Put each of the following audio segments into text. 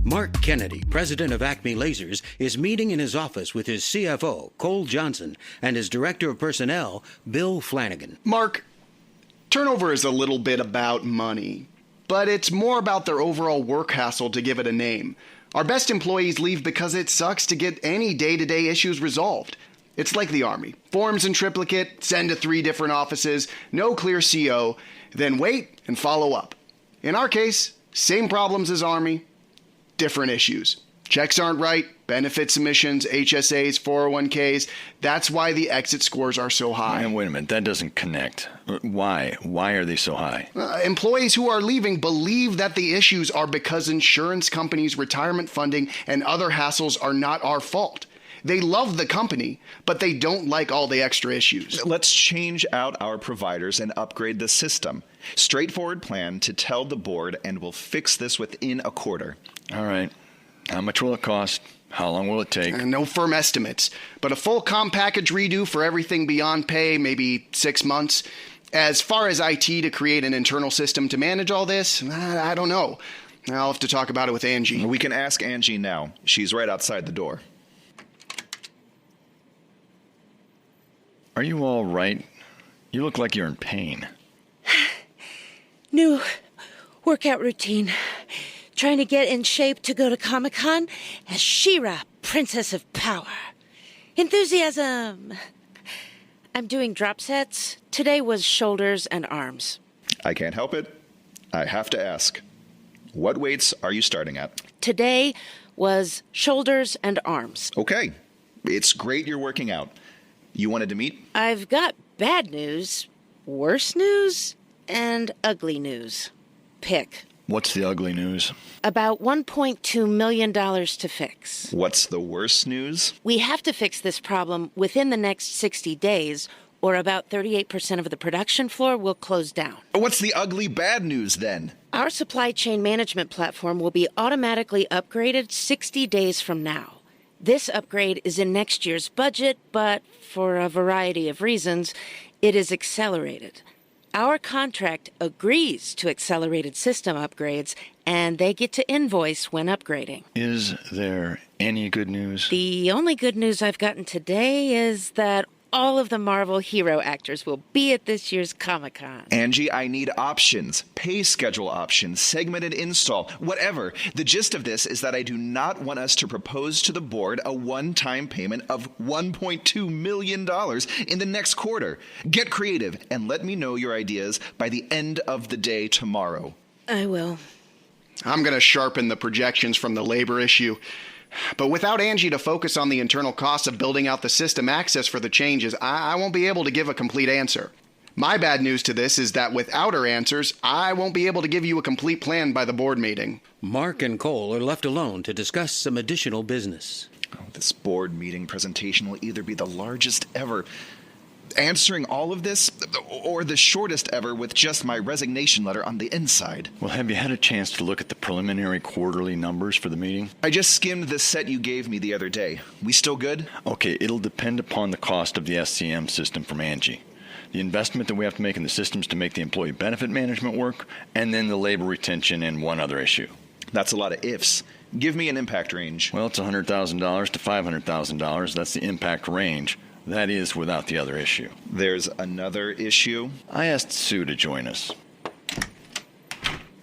Mark Kennedy, president of Acme Lasers, is meeting in his office with his CFO, Cole Johnson, and his director of personnel, Bill Flanagan. Mark, turnover is a little bit about money, but it's more about their overall work hassle to give it a name. Our best employees leave because it sucks to get any day-to-day issues resolved. It's like the Army. Forms in triplicate, send to 3 different offices, no clear CO, then wait and follow up. In our case, same problems as Army, different issues. Checks aren't right, benefit submissions, HSAs, 401ks. That's why the exit scores are so high. And wait a minute, that doesn't connect. Why? Why are they so high? Employees who are leaving believe that the issues are because insurance companies' retirement funding and other hassles are not our fault. They love the company, but they don't like all the extra issues. Let's change out our providers and upgrade the system. Straightforward plan to tell the board, and we'll fix this within a quarter. All right. How much will it cost? How long will it take? No firm estimates, but a full comp package redo for everything beyond pay, maybe 6 months. As far as IT to create an internal system to manage all this, I don't know. I'll have to talk about it with Angie. We can ask Angie now. She's right outside the door. Are you all right? You look like you're in pain. New workout routine. Trying to get in shape to go to Comic-Con as She-Ra, Princess of Power. Enthusiasm. I'm doing drop sets. Today was shoulders and arms. I can't help it. I have to ask. What weights are you starting at? Today was shoulders and arms. Okay. It's great you're working out. You wanted to meet? I've got bad news, worse news, and ugly news. Pick. What's the ugly news? About $1.2 million to fix. What's the worst news? We have to fix this problem within the next 60 days, or about 38% of the production floor will close down. What's the ugly bad news then? Our supply chain management platform will be automatically upgraded 60 days from now. This upgrade is in next year's budget, but for a variety of reasons, it is accelerated. Our contract agrees to accelerated system upgrades, and they get to invoice when upgrading. Is there any good news? The only good news I've gotten today is that all of the Marvel hero actors will be at this year's Comic-Con. Angie, I need options. Pay schedule options, segmented install, whatever. The gist of this is that I do not want us to propose to the board a one-time payment of $1.2 million in the next quarter. Get creative and let me know your ideas by the end of the day tomorrow. I will. I'm going to sharpen the projections from the labor issue. But without Angie to focus on the internal costs of building out the system access for the changes, I won't be able to give a complete answer. My bad news to this is that without her answers, I won't be able to give you a complete plan by the board meeting. Mark and Cole are left alone to discuss some additional business. This board meeting presentation will either be the largest ever, answering all of this, or the shortest ever with just my resignation letter on the inside. Well, have you had a chance to look at the preliminary quarterly numbers for the meeting? I just skimmed the set you gave me the other day. We still good? Okay, it'll depend upon the cost of the SCM system from Angie, the investment that we have to make in the systems to make the employee benefit management work, and then the labor retention and one other issue. That's a lot of ifs. Give me an impact range. Well, it's $100,000 to $500,000. That's the impact range. That is without the other issue. There's another issue? I asked Sue to join us.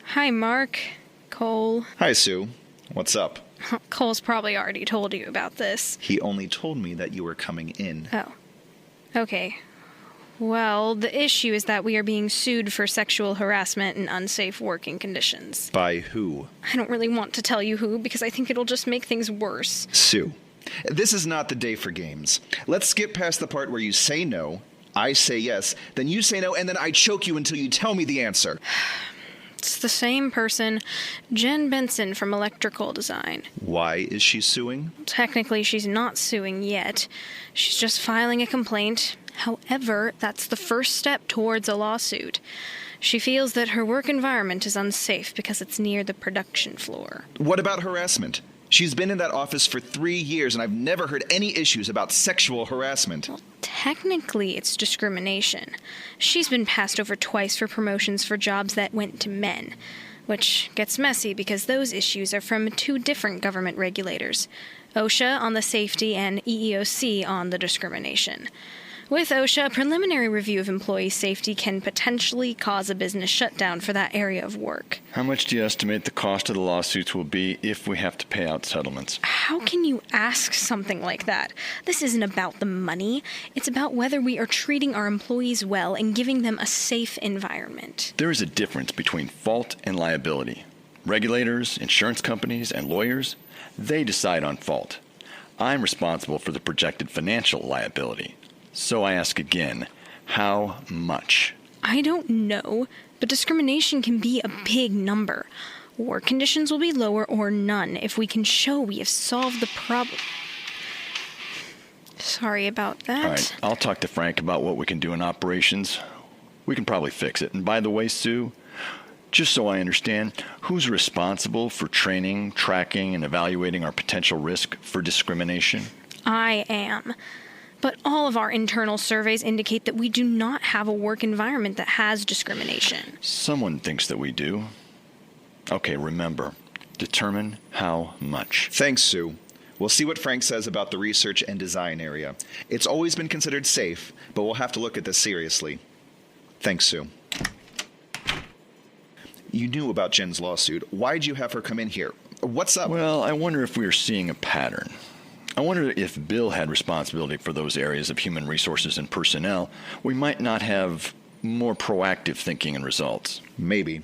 Hi, Mark. Cole. Hi, Sue. What's up? Cole's probably already told you about this. He only told me that you were coming in. Oh. Okay. Well, the issue is that we are being sued for sexual harassment and unsafe working conditions. By who? I don't really want to tell you who because I think it'll just make things worse. Sue. This is not the day for games. Let's skip past the part where you say no, I say yes, then you say no, and then I choke you until you tell me the answer. It's the same person, Jen Benson from Electrical Design. Why is she suing? Technically, she's not suing yet. She's just filing a complaint. However, that's the first step towards a lawsuit. She feels that her work environment is unsafe because it's near the production floor. What about harassment? She's been in that office for 3 years, and I've never heard any issues about sexual harassment. Well, technically, it's discrimination. She's been passed over twice for promotions for jobs that went to men. which gets messy because those issues are from two different government regulators, OSHA on the safety and EEOC on the discrimination. With OSHA, a preliminary review of employee safety can potentially cause a business shutdown for that area of work. How much do you estimate the cost of the lawsuits will be if we have to pay out settlements? How can you ask something like that? This isn't about the money. It's about whether we are treating our employees well and giving them a safe environment. There is a difference between fault and liability. Regulators, insurance companies, and lawyers, they decide on fault. I'm responsible for the projected financial liability. So I ask again, how much? I don't know, but discrimination can be a big number. Work conditions will be lower or none if we can show we have solved the problem. Sorry about that. All right, I'll talk to Frank about what we can do in operations. We can probably fix it. And by the way, Sue, just so I understand, who's responsible for training, tracking, and evaluating our potential risk for discrimination? I am. But all of our internal surveys indicate that we do not have a work environment that has discrimination. Someone thinks that we do. Okay, remember, determine how much. Thanks, Sue. We'll see what Frank says about the research and design area. It's always been considered safe, but we'll have to look at this seriously. Thanks, Sue. You knew about Jen's lawsuit. Why'd you have her come in here? What's up? Well, I wonder if we are seeing a pattern. I wonder if Bill had responsibility for those areas of human resources and personnel, we might not have more proactive thinking and results. Maybe.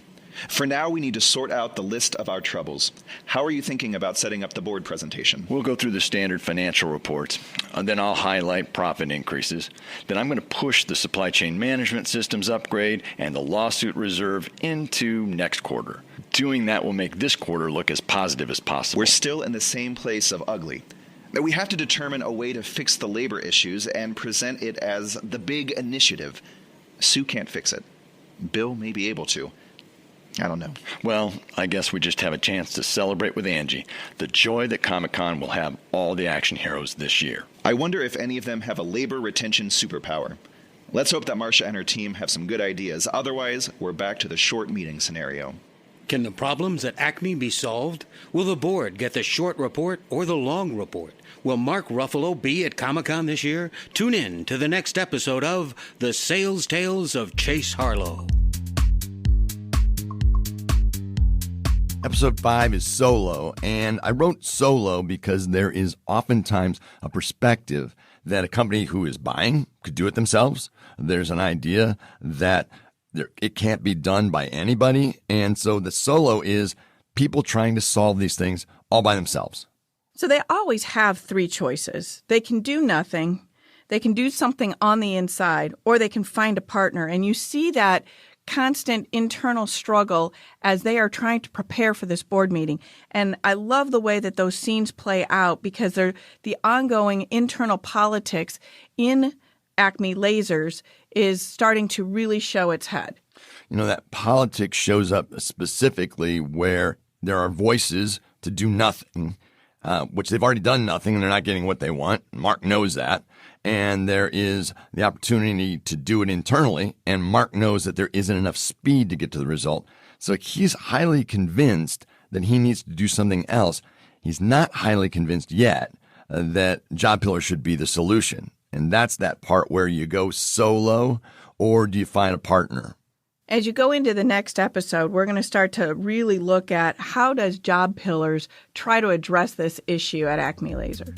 For now, we need to sort out the list of our troubles. How are you thinking about setting up the board presentation? We'll go through the standard financial reports, and then I'll highlight profit increases. Then I'm going to push the supply chain management systems upgrade and the lawsuit reserve into next quarter. Doing that will make this quarter look as positive as possible. We're still in the same place of ugly. We have to determine a way to fix the labor issues and present it as the big initiative. Sue can't fix it. Bill may be able to. I don't know. Well, I guess we just have a chance to celebrate with Angie the joy that Comic-Con will have all the action heroes this year. I wonder if any of them have a labor retention superpower. Let's hope that Marcia and her team have some good ideas. Otherwise, we're back to the short meeting scenario. Can the problems at Acme be solved? Will the board get the short report or the long report? Will Mark Ruffalo be at Comic-Con this year? Tune in to the next episode of The Sales Tales of Chase Harlowe. Episode 5 is solo, and I wrote solo because there is oftentimes a perspective that a company who is buying could do it themselves. There's an idea that it can't be done by anybody, and so the solo is people trying to solve these things all by themselves. So they always have three choices. They can do nothing, they can do something on the inside, or they can find a partner. And you see that constant internal struggle as they are trying to prepare for this board meeting. And I love the way that those scenes play out because they're the ongoing internal politics in Acme Lasers is starting to really show its head. You know, that politics shows up specifically where there are voices to do nothing, which they've already done nothing and they're not getting what they want. Mark knows that. And there is the opportunity to do it internally, and Mark knows that there isn't enough speed to get to the result. So he's highly convinced that he needs to do something else. He's not highly convinced yet that job pillars should be the solution. And that's that part where you go solo, or do you find a partner? As you go into the next episode, we're going to start to really look at how does job pillars try to address this issue at Acme Laser.